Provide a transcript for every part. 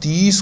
30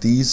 30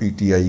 PTI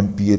MPA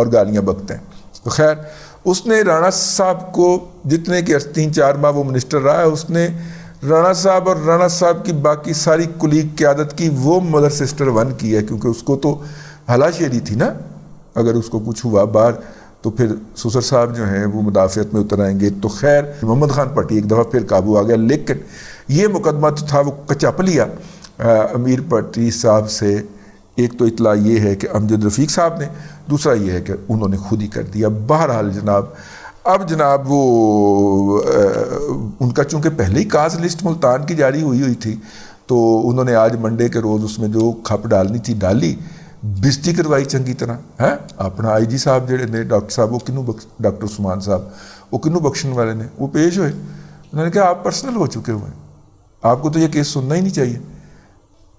اور گالیاں بکتے ہیں. تو خیر اس نے رانا صاحب کو جتنے کہ 3-4 ماہ وہ منسٹر رہا ہے, اس نے رانا صاحب اور رانا صاحب کی باقی ساری کلیگ قیادت کی وہ مدر سسٹر ون کی ہے, کیونکہ اس کو تو ہلا شیری تھی نا, اگر اس کو کچھ ہوا باہر تو پھر سسر صاحب جو ہیں وہ مدافعت میں اتر آئیں گے. تو خیر محمد خان پٹی ایک دفعہ پھر قابو آ گیا, لیکن یہ مقدمہ تو تھا وہ کچا پلیا امیر پٹی صاحب سے. ایک تو اطلاع یہ ہے کہ امجد رفیق صاحب نے, دوسرا یہ ہے کہ انہوں نے خود ہی کر دیا. بہرحال جناب اب جناب وہ ان کا چونکہ پہلے ہی کاز لسٹ ملتان کی جاری ہوئی تھی, تو انہوں نے آج منڈے کے روز اس میں جو کھپ ڈالنی تھی ڈالی, بستی کروائی چنگی طرح ہے. اپنا آئی جی صاحب جڑے نے ڈاکٹر صاحب وہ کنوں ڈاکٹر عثمان صاحب وہ کنوں بخشن والے نے وہ پیش ہوئے, انہوں نے کہا آپ پرسنل ہو چکے ہوئے ہیں, آپ کو تو یہ کیس سننا ہی نہیں چاہیے.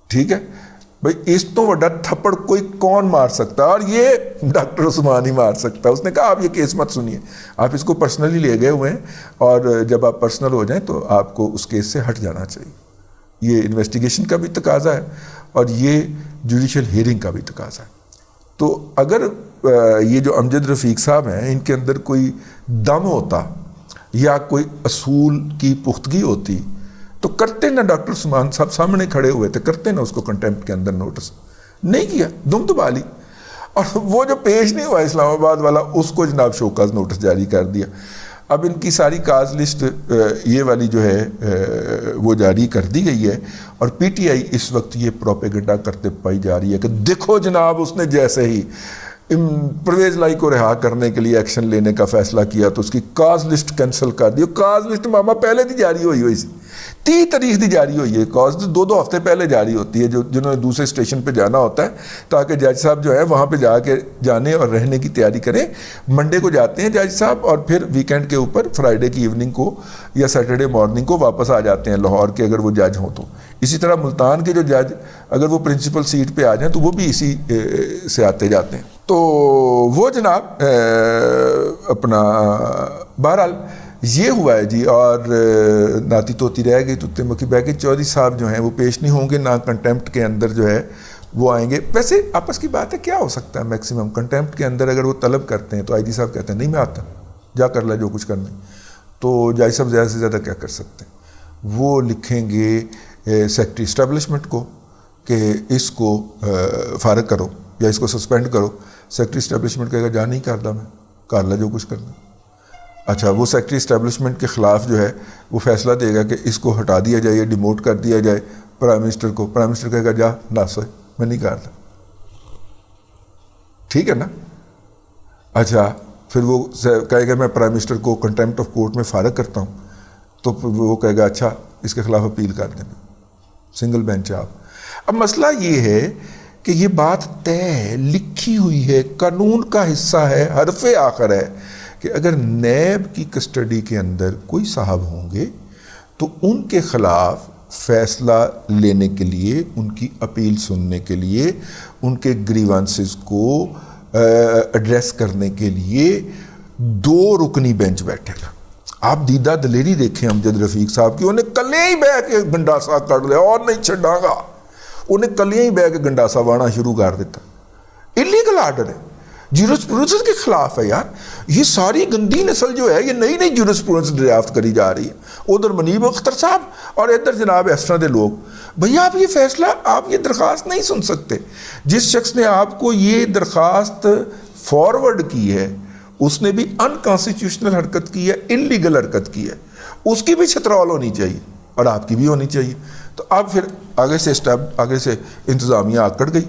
ٹھیک ہے بھائی, اس تو بڑا تھپڑ کوئی کون مار سکتا, اور یہ ڈاکٹر عثمان ہی مار سکتا. اس نے کہا آپ یہ کیس مت سنیے, آپ اس کو پرسنلی لے گئے ہوئے ہیں, اور جب آپ پرسنل ہو جائیں تو آپ کو اس کیس سے ہٹ جانا چاہیے. یہ انویسٹیگیشن کا بھی تقاضا ہے اور یہ جوڈیشل ہیئرنگ کا بھی تقاضا ہے. تو اگر یہ جو امجد رفیق صاحب ہیں ان کے اندر کوئی دم ہوتا یا کوئی اصول کی پختگی ہوتی تو کرتے نا, ڈاکٹر عثمان صاحب سامنے کھڑے ہوئے تھے, کرتے نا اس کو کنٹمپٹ کے اندر نوٹس. نہیں کیا, دم دبا لی, اور وہ جو پیش نہیں ہوا اسلام آباد والا اس کو جناب شوکاز نوٹس جاری کر دیا. اب ان کی ساری کاز لسٹ یہ والی جو ہے وہ جاری کر دی گئی ہے, اور پی ٹی آئی اس وقت یہ پروپیگنڈا کرتے پائی جا رہی ہے کہ دیکھو جناب اس نے جیسے ہی پرویز لائی کو رہا کرنے کے لیے ایکشن لینے کا فیصلہ کیا تو اس کی کاز لسٹ کینسل کر دی. کاز لسٹ ماما پہلے دی جاری ہوئی سی, 30 تاریخ دی جاری ہوئی ہے. کاز 2 ہفتے پہلے جاری ہوتی ہے, جنہوں نے دوسرے اسٹیشن پہ جانا ہوتا ہے تاکہ جج صاحب جو ہے وہاں پہ جا کے جانے اور رہنے کی تیاری کریں. منڈے کو جاتے ہیں جج صاحب, اور پھر ویکینڈ کے اوپر فرائیڈے کی ایوننگ کو یا سیٹرڈے مارننگ کو واپس آ جاتے ہیں لاہور کے, اگر وہ جج ہوں تو. اسی طرح ملتان کے جو جج اگر وہ پرنسپل سیٹ پہ آ جائیں تو وہ بھی اسی سے آتے جاتے ہیں. تو وہ جناب اپنا بہرحال یہ ہوا ہے جی. اور ناتی توتی رہ گئی تو مکھی بہ گئی. چودھری صاحب جو ہیں وہ پیش نہیں ہوں گے, نہ کنٹمپٹ کے اندر جو ہے وہ آئیں گے. ویسے آپس کی بات ہے, کیا ہو سکتا ہے میکسیمم کنٹمپٹ کے اندر اگر وہ طلب کرتے ہیں تو آئی جی صاحب کہتے ہیں نہیں میں آتا, جا کر لے جو کچھ کرنا ہے. تو جج صاحب زیادہ سے زیادہ کیا کر سکتے ہیں, وہ لکھیں گے سیکٹری اسٹیبلشمنٹ کو کہ اس کو فارغ کرو یا اس کو سسپینڈ کرو. سیکٹری اسٹیبلشمنٹ کہے گا جا نہیں کرتا میں, کر لے جو کچھ کرنا. اچھا, وہ سیکٹری اسٹیبلشمنٹ کے خلاف جو ہے وہ فیصلہ دے گا کہ اس کو ہٹا دیا جائے یا ڈیموٹ کر دیا جائے پرائم منسٹر کو. پرائم منسٹر کہے گا جا نہ سوئے میں نہیں کرتا. ٹھیک ہے نا. اچھا, پھر وہ کہے گا میں پرائم منسٹر کو کنٹمپٹ آف کورٹ میں فارغ کرتا ہوں, تو وہ کہے گا اچھا اس کے خلاف اپیل کر دیں, سنگل بینچ آپ. اب مسئلہ یہ ہے کہ یہ بات طے ہے, لکھی ہوئی ہے, قانون کا حصہ ہے, حرف آخر ہے کہ اگر نیب کی کسٹڈی کے اندر کوئی صاحب ہوں گے تو ان کے خلاف فیصلہ لینے کے لیے, ان کی اپیل سننے کے لیے, ان کے گریوانسز کو ایڈریس کرنے کے لیے 2 رکنی بینچ بیٹھے گا. آپ دیدہ دلیری دیکھیں امجد رفیق صاحب کی, انہیں کلے ہی بہ کے گنڈاسا کر لیا اور نہیں چھڈا گا, انہیں کلیاں ہی بہ کے گنڈاسا وانا شروع کر دیتا. انلیگل آرڈر ہے, جیورسپروڈنس کے خلاف ہے یار. یہ ساری گندی نسل جو ہے یہ نئی نئی جیورسپروڈنس دریافت کری جا رہی ہے. ادھر منیب اختر صاحب اور ادھر جناب اس طرح دے لوگ. بھیا آپ یہ فیصلہ, آپ یہ درخواست نہیں سن سکتے. جس شخص نے آپ کو یہ درخواست فارورڈ کی ہے اس نے بھی انکانسٹیٹیوشنل حرکت کی ہے, انلیگل حرکت کی ہے, اس کی بھی چھترول ہونی چاہیے اور آپ کی بھی ہونی چاہیے. تو اب پھر آگے سے انتظامیہ آکڑ گئی,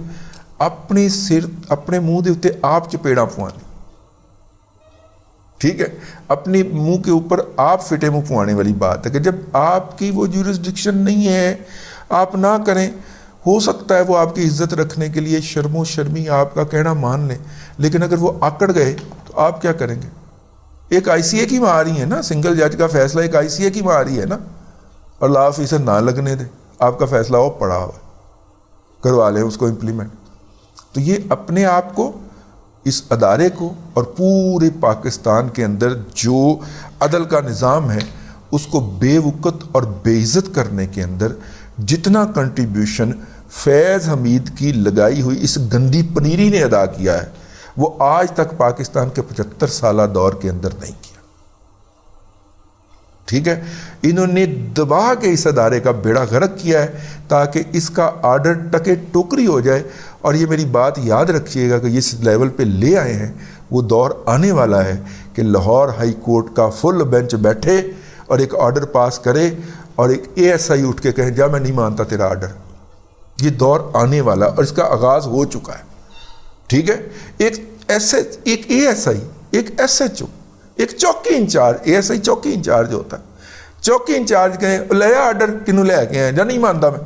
اپنے سر اپنے منہ دے اوتے آپ چپیڑاں پوانے. ٹھیک ہے, اپنے منہ کے اوپر آپ فٹے منہ پوانے والی بات ہے کہ جب آپ کی وہ جورسڈکشن نہیں ہے آپ نہ کریں. ہو سکتا ہے وہ آپ کی عزت رکھنے کے لیے شرم و شرمی آپ کا کہنا مان لیں, لیکن اگر وہ آکڑ گئے تو آپ کیا کریں گے. ایک آئی سی اے کی ماری ہے نا, سنگل جج کا فیصلہ ایک آئی سی اے کی ماری ہے نا, اور لا آفیسر نہ لگنے دے, آپ کا فیصلہ وہ پڑا ہوا ہے, کروا لیں اس کو امپلیمنٹ. تو یہ اپنے آپ کو, اس ادارے کو اور پورے پاکستان کے اندر جو عدل کا نظام ہے اس کو بے وقت اور بے عزت کرنے کے اندر جتنا کنٹریبیوشن فیض حمید کی لگائی ہوئی اس گندی پنیری نے ادا کیا ہے, وہ آج تک پاکستان کے 75 سالہ دور کے اندر نہیں کیا. ٹھیک ہے, انہوں نے دبا کے اس ادارے کا بیڑا غرق کیا ہے تاکہ اس کا آرڈر ٹکے ٹوکری ہو جائے. اور یہ میری بات یاد رکھیے گا کہ جس لیول پہ لے آئے ہیں وہ دور آنے والا ہے کہ لاہور ہائی کورٹ کا فل بینچ بیٹھے اور ایک آرڈر پاس کرے اور ایک اے ایس آئی اٹھ کے کہیں جا میں نہیں مانتا تیرا آرڈر. یہ دور آنے والا اور اس کا آغاز ہو چکا ہے. ٹھیک ہے, ایک اے ایس آئی, ایک ایس ایچ او, ایک چوکی انچارج, اے ایس آئی چوکی انچارج ہوتا ہے, چوکی انچارج کہیں لے آرڈر کنوں لے کے ہیں جا نہیں مانتا میں.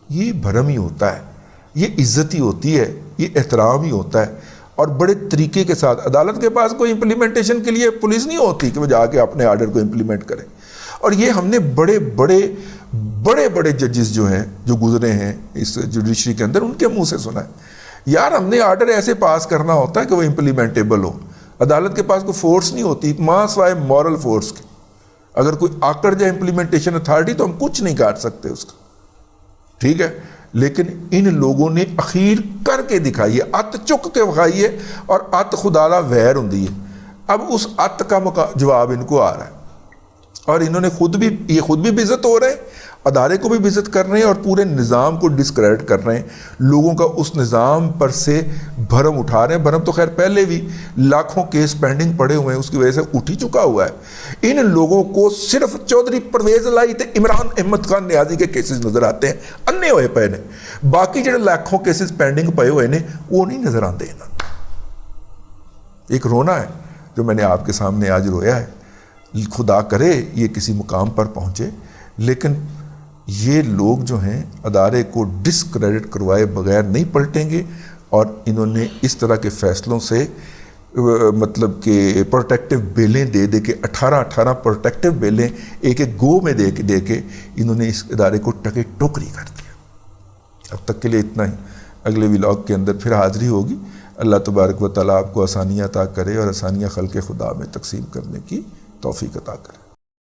یہ بھرم ہی ہوتا ہے, یہ عزت ہی ہوتی ہے, یہ احترام ہی ہوتا ہے. اور بڑے طریقے کے ساتھ عدالت کے پاس کوئی امپلیمنٹیشن کے لیے پولیس نہیں ہوتی کہ وہ جا کے اپنے آرڈر کو امپلیمنٹ کرے. اور یہ ہم نے بڑے بڑے ججز جو ہیں جو گزرے ہیں اس جوڈیشری کے اندر ان کے منہ سے سنا ہے. یار ہم نے آرڈر ایسے پاس کرنا ہوتا ہے کہ وہ امپلیمنٹیبل ہو. عدالت کے پاس کوئی فورس نہیں ہوتی ماں سوائے مورل فورس کے. اگر کوئی آکڑ جائے امپلیمنٹیشن اتھارٹی تو ہم کچھ نہیں کاٹ سکتے اس کا. ٹھیک ہے, لیکن ان لوگوں نے اخیر کر کے دکھائی ہے, ات چک کے بخائی ہے اور ات خدا دا ویر ہوندی ہے. اب اس ات کا جواب ان کو آ رہا ہے اور انہوں نے خود بھی بےعزت ہو رہے ہیں, ادارے کو بھی بےعزت کر رہے ہیں اور پورے نظام کو ڈسکریڈٹ کر رہے ہیں. لوگوں کا اس نظام پر سے بھرم اٹھا رہے ہیں. بھرم تو خیر پہلے بھی لاکھوں کیس پینڈنگ پڑے ہوئے ہیں, اس کی وجہ سے اٹھ ہی چکا ہوا ہے. ان لوگوں کو صرف چودھری پرویز لائی تے عمران احمد خان نیازی کے کیسز نظر آتے ہیں, انے ہوئے پے نے. باقی جڑے لاکھوں کیسز پینڈنگ پے ہوئے نے وہ نہیں نظر آتے. ایک رونا ہے جو میں نے آپ کے سامنے آج رویا ہے. خدا کرے یہ کسی مقام پر پہنچے, لیکن یہ لوگ جو ہیں ادارے کو ڈسکریڈٹ کروائے بغیر نہیں پلٹیں گے. اور انہوں نے اس طرح کے فیصلوں سے مطلب کہ پروٹیکٹیو بیلیں دے کے 18 پروٹیکٹیو بیلیں ایک گو میں دے کے انہوں نے اس ادارے کو ٹکے ٹوکری کر دیا. اب تک کے لیے اتنا ہی. اگلے ولاگ کے اندر پھر حاضری ہوگی. اللہ تبارک و تعالیٰ آپ کو آسانیاں عطا کرے اور آسانیاں خلق خدا میں تقسیم کرنے کی توفیق عطا کرے.